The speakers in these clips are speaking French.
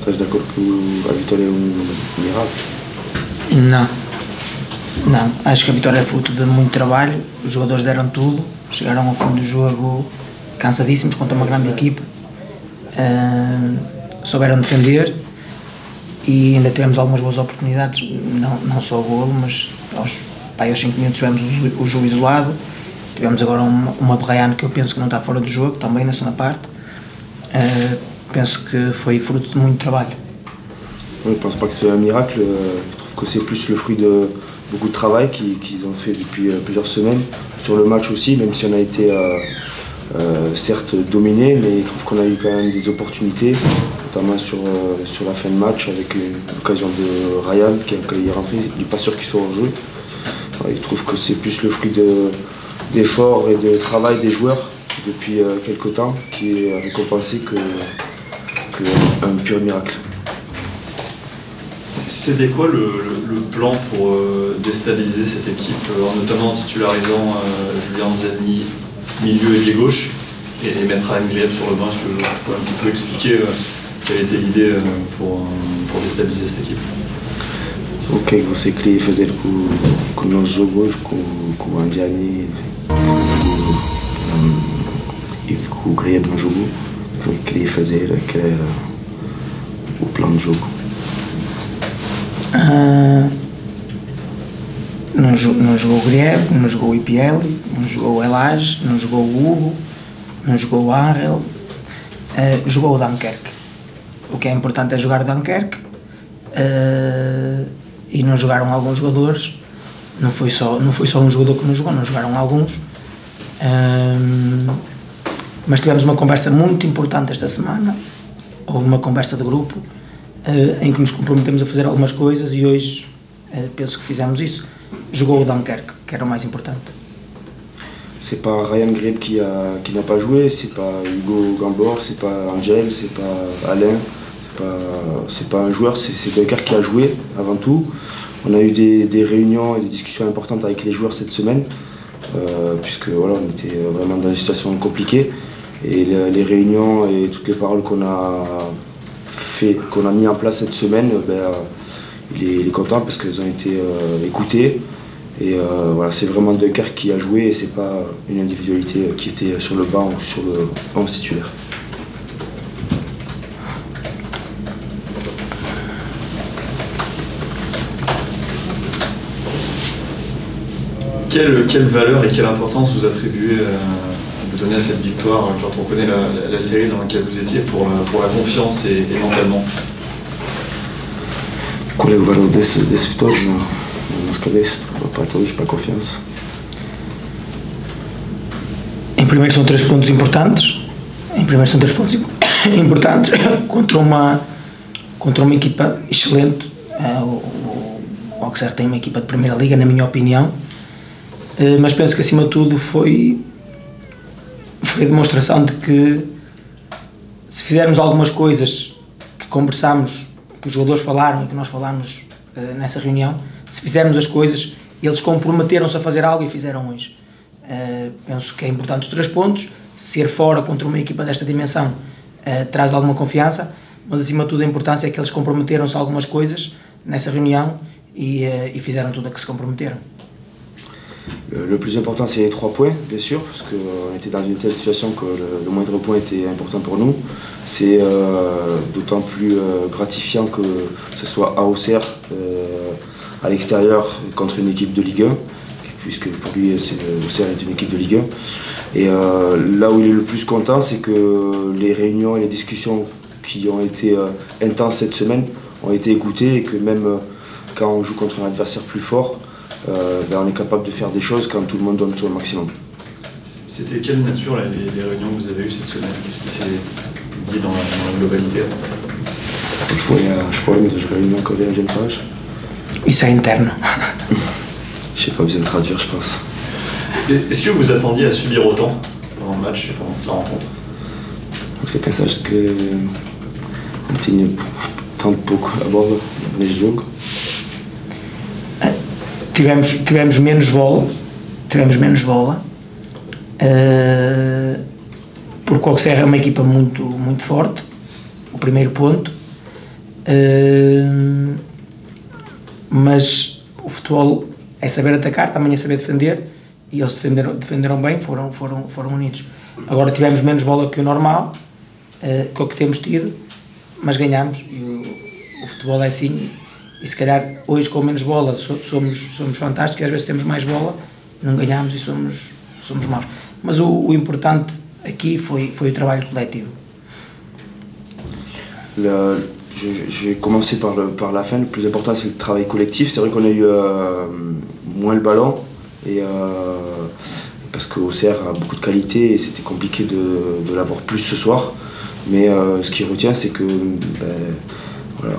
Estás de acordo que a vitória é miracle? Não, acho que a vitória é fruto de muito trabalho, os jogadores deram tudo, chegaram ao fim do jogo cansadíssimos contra uma grande equipe, souberam defender e ainda tivemos algumas boas oportunidades, não só o golo, mas aos 5 minutos tivemos o jogo isolado, tivemos agora uma de Ryan que eu penso que não está fora do jogo, também na segunda parte, penso que foi fruto de muito trabalho. Je ne pense pas que c'est un miracle, je trouve que c'est plus le fruit de beaucoup de travail qu'ils ont fait depuis plusieurs semaines, sur le match aussi, même si on a été certes dominé, mais je trouve qu'on a eu quand même des opportunités, notamment sur la fin de match avec l'occasion de Ryan qui est rentré, il n'est pas sûr qu'il soit en jeu. Je trouve que c'est plus le fruit d'efforts et de travail des joueurs depuis quelques temps qui est récompensé qu'un pur miracle. C'était quoi le plan pour déstabiliser cette équipe, notamment en titularisant Julien Zani milieu et pied gauche et mettre Ryan Grieb sur le banc? Est-ce que tu peux un petit peu expliquer quelle était l'idée pour déstabiliser cette équipe? O que é que você queria fazer com o nosso jogo hoje, com o Andiani e com o Grieb no jogo? O que queria fazer, que era o plano de jogo? Não jogou o Grieb, não jogou o IPL, não jogou o Elage, não jogou o Hugo, não jogou o Angel, jogou o Dunkerque. O que é importante é jogar o Dunkerque, e não jogaram alguns jogadores, não foi só um jogador que não jogou, não jogaram alguns, mas tivemos uma conversa muito importante esta semana, ou uma conversa de grupo, em que nos comprometemos a fazer algumas coisas e hoje penso que fizemos isso. Jogou o Dunkerque, que era o mais importante. C'est pas Ryan Grieb qui n'a pas joué, c'est pas Hugo Gambor, c'est pas Angel, c'est pas Alain, c'est pas un joueur, c'est Dunkerque qui a joué avant tout. On a eu des réunions et des discussions importantes avec les joueurs cette semaine, puisque voilà, on était vraiment dans une situation compliquée. Et les réunions et toutes les paroles qu'on a mis en place cette semaine, il est content parce qu'elles ont été écoutées. Et voilà, c'est vraiment Dunkerque qui a joué et c'est pas une individualité qui était sur le banc ou sur le 11 titulaire. Quelle valeur et quelle importance vous attribuez, vous donnez à cette victoire quand on connaît la série dans laquelle vous étiez pour la confiance et mentalement? Qual é o valor desse vitória na nossa cabeça, para todos, para a confiança? Em primeiro são 3 pontos importantes. Contra uma equipa excelente. O Auxerre tem uma equipa de primeira liga, na minha opinião. Mas penso que acima de tudo foi a demonstração de que se fizermos algumas coisas que conversámos, que os jogadores falaram e que nós falámos nessa reunião, se fizermos as coisas, eles comprometeram-se a fazer algo e fizeram hoje. Penso que é importante os 3 pontos, ser fora contra uma equipa desta dimensão traz alguma confiança, mas acima de tudo a importância é que eles comprometeram-se a algumas coisas nessa reunião e fizeram tudo a que se comprometeram. Le plus important c'est les 3 points, bien sûr, parce qu'on était dans une telle situation que le moindre point était important pour nous. C'est d'autant plus gratifiant que ce soit à Auxerre, à l'extérieur, contre une équipe de Ligue 1, puisque pour lui Auxerre est une équipe de Ligue 1. Et là où il est le plus content, c'est que les réunions et les discussions qui ont été intenses cette semaine ont été écoutées et que même quand on joue contre un adversaire plus fort, on est capable de faire des choses quand tout le monde donne tout au maximum. C'était quelle nature les réunions que vous avez eues cette semaine? Qu'est-ce qui s'est dit dans la globalité? Foi as formas das reuniões que a gente faz. Isso é interno. Je n'ai pas besoin de traduire, je pense. Est-ce que vous attendiez à subir autant pendant le match et pendant toute la rencontre? Você pensaste que não tinha tão pouco a bola neste jogo? Tivemos menos bola, porque o Auxerre é uma equipa muito forte, o primeiro ponto, Mas o futebol é saber atacar, também é saber defender, e eles defenderam bem, foram unidos. Agora tivemos menos bola que o normal, que o que temos tido, mas ganhamos, e o futebol é assim, e se calhar hoje com menos bola somos fantásticos, às vezes temos mais bola, não ganhamos e somos maus. Mas o importante aqui foi o trabalho coletivo. Je vais commencer par la fin. Le plus important, c'est le travail collectif. C'est vrai qu'on a eu moins le ballon, parce qu'Auxerre a beaucoup de qualité et c'était compliqué de l'avoir plus ce soir. Mais ce qui retient, c'est que voilà,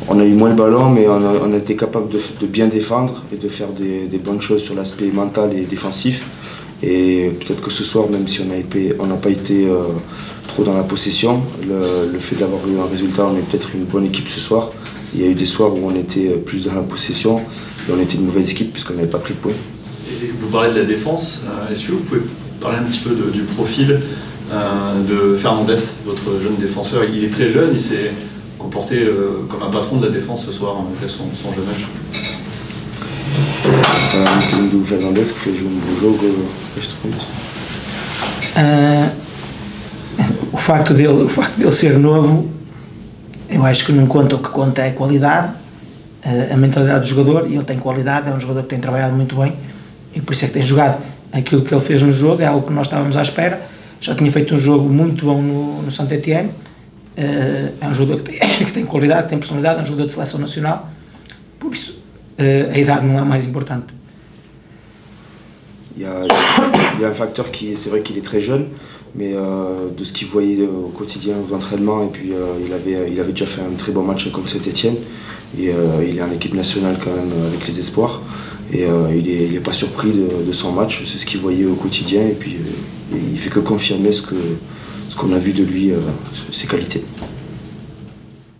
on a eu moins le ballon, mais on a été capable de bien défendre et de faire des bonnes choses sur l'aspect mental et défensif. Et peut-être que ce soir, même si on n'a pas été trop dans la possession, le fait d'avoir eu un résultat, on est peut-être une bonne équipe ce soir. Il y a eu des soirs où on était plus dans la possession et on était une mauvaise équipe puisqu'on n'avait pas pris de points. Et vous parlez de la défense, est-ce que vous pouvez parler un petit peu du profil de Fernandez, votre jeune défenseur? Il est très jeune, il s'est comporté comme un patron de la défense ce soir malgré son jeune âge. Do Fernandez, que fez bom jogo este ponto. O facto dele ser novo, eu acho que não conta, o que conta é a qualidade, a mentalidade do jogador, e ele tem qualidade, é um jogador que tem trabalhado muito bem, e por isso é que tem jogado. Aquilo que ele fez no jogo é algo que nós estávamos à espera. Já tinha feito um jogo muito bom no Saint-Étienne, é um jogador que tem qualidade, tem personalidade, é um jogador de seleção nacional, por isso a idade não é o mais importante. Il y a un facteur qui, c'est vrai qu'il est très jeune, mais de ce qu'il voyait au quotidien aux entraînements, et puis il avait déjà fait un très bon match contre Saint-Étienne, et il est en équipe nationale quand même avec les espoirs, et il n'est pas surpris de son match, c'est ce qu'il voyait au quotidien, et puis il fait que confirmer ce qu'on a vu de lui, ses qualités.